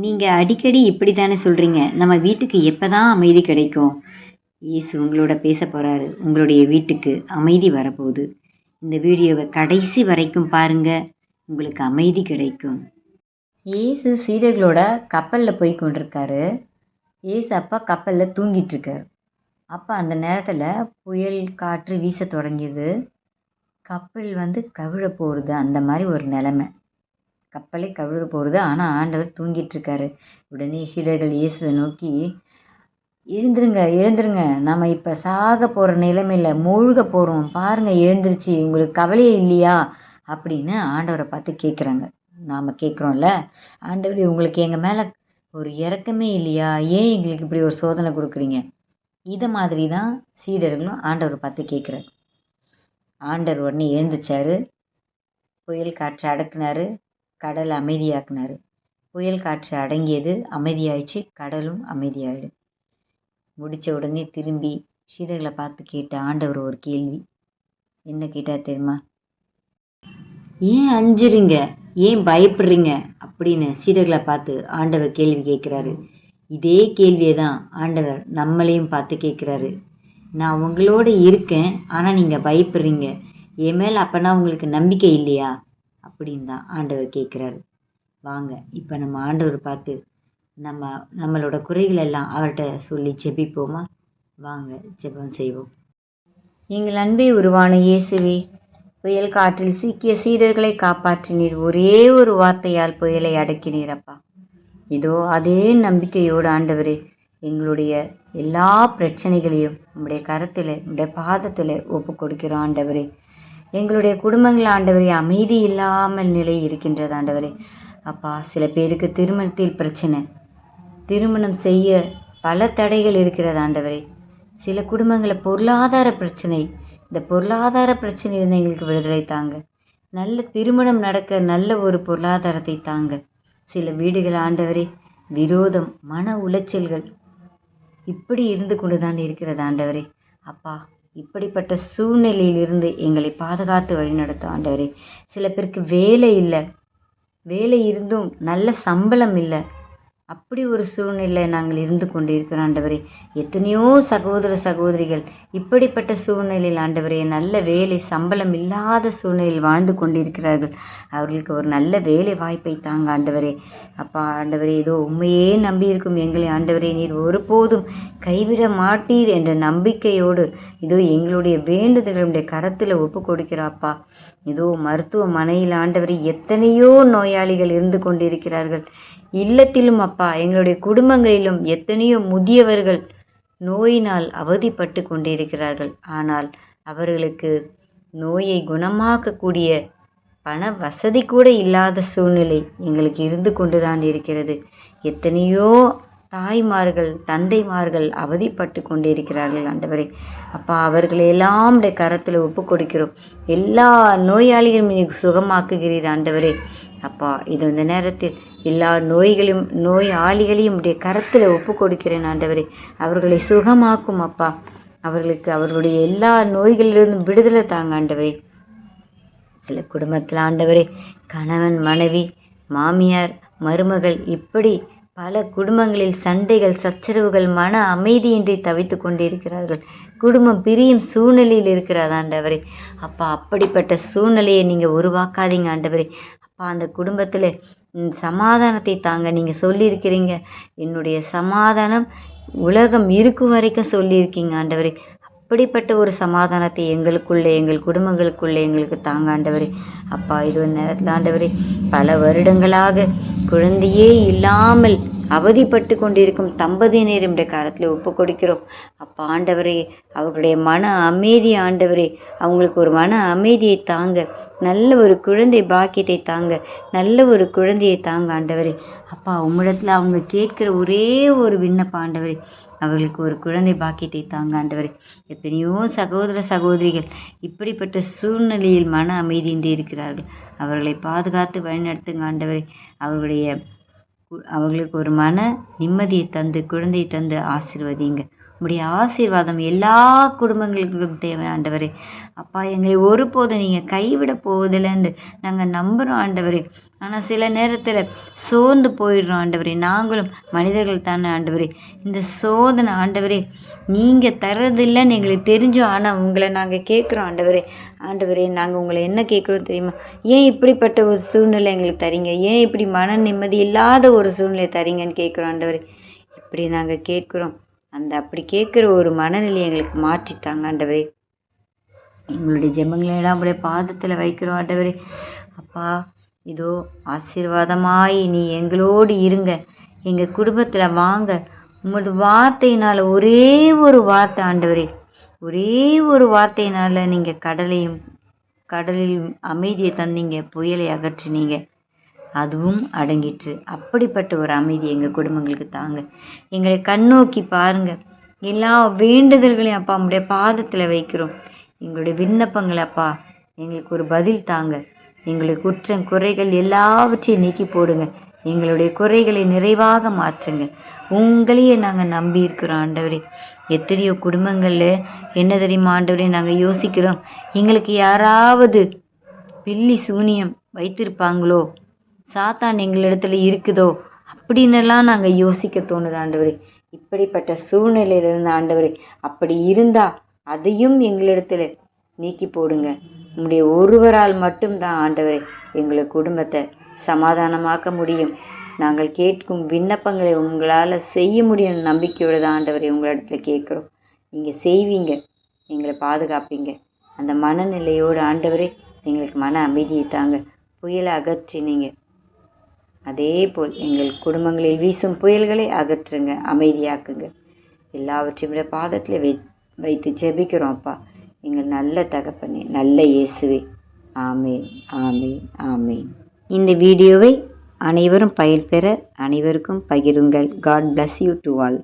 நீங்கள் அடிக்கடி இப்படி தானே சொல்கிறீங்க, நம்ம வீட்டுக்கு எப்போ தான் அமைதி கிடைக்கும்? இயேசு உங்களோட பேச போகிறாரு. உங்களுடைய வீட்டுக்கு அமைதி வரப்போகுது. இந்த வீடியோவை கடைசி வரைக்கும் பாருங்க, உங்களுக்கு அமைதி கிடைக்கும். இயேசு சீடர்களோட கப்பலில் போய் கொண்டிருக்காரு. இயேசு அப்பா கப்பலில் தூங்கிட்டு இருக்காரு. அப்போ அந்த நேரத்தில் புயல் காற்று வீச தொடங்கியது. கப்பல் கவிழ போகிறது. அந்த மாதிரி ஒரு நிலைமை. கப்பலே கவிழ போகிறது. ஆனால் ஆண்டவர் தூங்கிட்டு இருக்காரு. உடனே சீடர்கள் இயேசுவை நோக்கி, எழுந்துருங்க எழுந்துருங்க, நம்ம இப்போ சாக போகிற நிலைமையில் மூழ்க போகிறோம், பாருங்க எழுந்திருச்சு, உங்களுக்கு கவலையே இல்லையா அப்படின்னு ஆண்டவரை பார்த்து கேட்குறாங்க. நாம் கேட்குறோம்ல, ஆண்டவர் உங்களுக்கு எங்கள் மேலே ஒரு இரக்கமே இல்லையா, ஏன் எங்களுக்கு இப்படி ஒரு சோதனை கொடுக்குறீங்க? இதை மாதிரி தான் சீடர்களும் ஆண்டவரை பார்த்து கேட்குறாரு. ஆண்டவர் உடனே எழுந்துச்சாரு. புயல் காற்றை அடக்குனாரு, கடலை அமைதியாக்குனாரு. புயல் காற்று அடங்கியது, அமைதியாயிடுச்சு, கடலும் அமைதியாயிடு. முடித்த உடனே திரும்பி சீடர்களை பார்த்து கேட்ட ஆண்டவர் ஒரு கேள்வி. என்ன கேட்டால் தெரியுமா? ஏன் அஞ்சுறீங்க, ஏன் பயப்படுறீங்க அப்படின்னு சீடர்களை பார்த்து ஆண்டவர் கேள்வி கேட்குறாரு. இதே கேள்வியை தான் ஆண்டவர் நம்மளையும் பார்த்து கேட்குறாரு. நான் உங்களோட இருக்கேன், ஆனால் நீங்கள் பயப்படுறீங்க, என் மேலே அப்போனா உங்களுக்கு நம்பிக்கை இல்லையா அப்படின்னு தான் ஆண்டவர் கேட்குறாரு. வாங்க இப்போ நம்ம ஆண்டவர் பார்த்து நம்மளோட குறைகள் எல்லாம் அவர்கிட்ட சொல்லி ஜெபிப்போமா? வாங்க ஜெபம் செய்வோம். எங்கள் அன்பே உருவான இயேசுவே, புயல் காற்றில் சிக்கிய சீடர்களை காப்பாற்றினீர். ஒரே ஒரு வார்த்தையால் புயலை அடக்கினீர் அப்பா. இதோ அதே நம்பிக்கையோடு ஆண்டவரே, எங்களுடைய எல்லா பிரச்சனைகளையும் உங்களுடைய கரத்தில், உங்களுடைய பாதத்தில் ஒப்பு கொடுக்கிறோம் ஆண்டவரே. எங்களுடைய குடும்பங்கள் ஆண்டவரே அமைதி இல்லாமல் நிலை இருக்கின்றது ஆண்டவரே. அப்பா, சில பேருக்கு திருமணத்தில் பிரச்சனை, திருமணம் செய்ய பல தடைகள் இருக்கிறது ஆண்டவரே. சில குடும்பங்களில் பொருளாதார பிரச்சனை, இந்த பொருளாதார பிரச்சனையிலிருந்து எங்களுக்கு விடுதலை தாங்க. நல்ல திருமணம் நடக்க நல்ல ஒரு பொருளாதாரத்தை தாங்க. சில வீடுகள் ஆண்டவரே விரோதம், மன உளைச்சல்கள் இப்படி இருந்து கொண்டு தான் இருக்கிறது ஆண்டவரே. அப்பா, இப்படிப்பட்ட சூழ்நிலையிலிருந்து எங்களை பாதுகாத்து வழிநடத்தும் ஆண்டவரே. சில பேருக்கு வேலை இல்லை, வேலை இருந்தும் நல்ல சம்பளம் இல்லை, அப்படி ஒரு சூழ்நிலை நாங்கள் இருந்து கொண்டு இருக்கிறோம் ஆண்டவரே. எத்தனையோ சகோதர சகோதரிகள் இப்படிப்பட்ட சூழ்நிலையில் ஆண்டவரே நல்ல வேலை சம்பளம் இல்லாத சூழ்நிலையில் வாழ்ந்து கொண்டிருக்கிறார்கள். அவர்களுக்கு ஒரு நல்ல வேலை வாய்ப்பை தாங்க ஆண்டவரே. அப்பா ஆண்டவரே, இதோ உண்மையே நம்பி இருக்கும் எங்களை ஆண்டவரே நீர் ஒருபோதும் கைவிட மாட்டீர் என்ற நம்பிக்கையோடு இதோ எங்களுடைய வேண்டுதலுடைய கரத்தில் ஒப்பு கொடுக்கிறாப்பா. இதோ மருத்துவமனையில் ஆண்டவரே எத்தனையோ நோயாளிகள் இருந்து கொண்டிருக்கிறார்கள். இல்லத்திலும் அப்பா, எங்களுடைய குடும்பங்களிலும் எத்தனையோ முதியவர்கள் நோயினால் அவதிப்பட்டு கொண்டிருக்கிறார்கள். ஆனால் அவர்களுக்கு நோயை குணமாக்கக்கூடிய பண வசதி கூட இல்லாத சூழ்நிலை எங்களுக்கு இருந்து கொண்டு தான் இருக்கிறது. எத்தனையோ தாய்மார்கள் தந்தைமார்கள் அவதிப்பட்டு கொண்டிருக்கிறார்கள் ஆண்டவரே. அப்பா, அவர்களையெல்லாம் கரத்தில் ஒப்பு கொடுக்கிறோம். எல்லா நோயாளிகளும் நீங்கள் சுகமாக்குகிறீர் ஆண்டவரே. அப்பா, இது இந்த நேரத்தில் எல்லா நோயாளிகளையும் உடைய கரத்தில் ஒப்பு கொடுக்கிறேன் ஆண்டவரே. அவர்களை சுகமாக்கும் அப்பா. அவர்களுக்கு அவர்களுடைய எல்லா நோய்களிலிருந்தும் விடுதலை தாங்க ஆண்டவரே. சில குடும்பத்தில் ஆண்டவரே கணவன் மனைவி மாமியார் மருமகள் இப்படி பல குடும்பங்களில் சண்டைகள் சச்சரவுகள், மன அமைதியின்றி தவித்து கொண்டிருக்கிறார்கள். குடும்பம் பிரியும் சூழ்நிலையில் இருக்கிறார் ஆண்டவரே. அப்பா, அப்படிப்பட்ட சூழ்நிலையை நீங்கள் உருவாக்காதீங்க ஆண்டவரே. அப்பா, அந்த குடும்பத்தில் சமாதானத்தை தாங்க. நீங்கள் சொல்லியிருக்கிறீங்க, என்னுடைய சமாதானம் உலகம் இருக்கும் வரைக்கும் சொல்லியிருக்கீங்க ஆண்டவரே. அப்படிப்பட்ட ஒரு சமாதானத்தை எங்களுக்குள்ளே எங்கள் குடும்பங்களுக்குள்ளே எங்களுக்கு தாங்க ஆண்டவரே. அப்பா, இது ஒரு நேரத்தில் ஆண்டவரே பல வருடங்களாக குழந்தையே இல்லாமல் அவதிப்பட்டு கொண்டிருக்கும் தம்பதியினருடைய காலத்தில் ஒப்பு கொடுக்கிறோம் அப்பா. ஆண்டவரே, அவருடைய மன அமைதி ஆண்டவரே, அவங்களுக்கு ஒரு மன அமைதியை தாங்க. நல்ல ஒரு குழந்தை பாக்கியத்தை தாங்க. நல்ல ஒரு குழந்தையை தாங்க ஆண்டவரே. அப்பா, உம்மிடத்தில் அவங்க கேட்கிற ஒரே ஒரு விண்ணப்பம் ஆண்டவரே, அவர்களுக்கு ஒரு குழந்தை பாக்கியத்தை தாங்க ஆண்டவரே. எத்தனையோ சகோதர சகோதரிகள் இப்படிப்பட்ட சூழ்நிலையில் மன அமைதியின்றி இருக்கிறார்கள். அவர்களை பாதுகாத்து வழிநடத்துங்க ஆண்டவரே. அவர்களுக்கு ஒரு மன நிம்மதியை தந்து குழந்தையை தந்து ஆசீர்வதிங்க. உம்முடைய ஆசீர்வாதம் எல்லா குடும்பங்களுக்கும் தேவை ஆண்டவரே. அப்பா, எங்களை ஒருபோதும் நீங்கள் கைவிட போவதில்லைன்னு நாங்கள் நம்புகிறோம் ஆண்டவரே. ஆனால் சில நேரத்தில் சோர்ந்து போயிடுறோம் ஆண்டவரே. நாங்களும் மனிதர்கள் தானே ஆண்டவரே. இந்த சோதனை ஆண்டவரே நீங்கள் தர்றதில்லைன்னு எங்களுக்கு தெரிஞ்சோம். ஆனால் உங்களை நாங்கள் கேட்குறோம் ஆண்டவரே. ஆண்டவரே, நாங்கள் உங்களை என்ன கேட்குறோம் தெரியுமா? ஏன் இப்படிப்பட்ட ஒரு சூழ்நிலை எங்களுக்கு தரீங்க? ஏன் இப்படி மன நிம்மதி இல்லாத ஒரு சூழ்நிலை தரீங்கன்னு கேட்குறோம் ஆண்டவரே. இப்படி நாங்கள் கேட்குறோம். அப்படி கேட்குற ஒரு மனநிலையை எங்களுக்கு மாற்றித்தாங்க ஆண்டவரே. எங்களுடைய ஜெபங்களெல்லாம் அப்படியே பாதத்தில் வைக்கிறோம் ஆண்டவரே. அப்பா, இதோ ஆசீர்வாதமாய் நீ எங்களோடு இருங்க, எங்கள் குடும்பத்தில் வாங்க. உங்களோட வார்த்தையினால், ஒரே ஒரு வார்த்தை ஆண்டவரே, ஒரே ஒரு வார்த்தையினால் நீங்கள் கடலில் அமைதியை தந்தீங்க, புயலை அகற்றினீங்க, அதுவும் அடங்கிற்று. அப்படிப்பட்ட ஒரு அமைதி எங்கள் குடும்பங்களுக்கு தாங்க. எங்களை கண்ணோக்கி பாருங்க. எல்லா வேண்டுதல்களையும் அப்பா உங்களுடைய பாதத்தில் வைக்கிறோம். எங்களுடைய விண்ணப்பங்கள் அப்பா எங்களுக்கு ஒரு பதில் தாங்க. எங்களுடைய குற்றம் குறைகள் எல்லாவற்றையும் நீக்கி போடுங்க. எங்களுடைய குறைகளை நிறைவாக மாற்றுங்க. உங்களையே நாங்கள் நம்பி இருக்கிறோம் ஆண்டவரே. எத்தனையோ குடும்பங்களில் என்ன தெரியுமா ஆண்டவரே, நாங்கள் யோசிக்கிறோம், எங்களுக்கு யாராவது பில்லி சூனியம் வைத்திருப்பாங்களோ, சாத்தான் எங்களிடத்துல இருக்குதோ அப்படின்னெல்லாம் நாங்கள் யோசிக்க தோணுது ஆண்டவரே. இப்படிப்பட்ட சூழ்நிலையில இருந்த ஆண்டவரே, அப்படி இருந்தா அதையும் எங்களிடத்துல நீக்கி போடுங்க. உங்களுடைய ஒருவரால் மட்டும்தான் ஆண்டவரே எங்களை குடும்பத்தை சமாதானமாக்க முடியும். நாங்கள் கேட்கும் விண்ணப்பங்களை உங்களால் செய்ய முடியும் நம்பிக்கையோடு தான் ஆண்டவரே உங்களிடத்துல கேட்குறோம். நீங்கள் செய்வீங்க, எங்களை பாதுகாப்பீங்க. அந்த மனநிலையோடு ஆண்டவரே எங்களுக்கு மன அமைதியை தாங்க. புயலை அகற்றினீங்க, அதே போல் எங்கள் குடும்பங்களில் வீசும் புயல்களை அகற்றுங்க, அமைதியாக்குங்க. எல்லாவற்றையும் விட பாதத்தில் வைத்து ஜெபிக்கிறோம் அப்பா, எங்கள் நல்ல தகப்பனே, நல்ல இயேசுவே. ஆமேன், ஆமேன், ஆமேன். இந்த வீடியோவை அனைவரும் பயன்பெற அனைவருக்கும் பகிருங்கள். God bless you to all.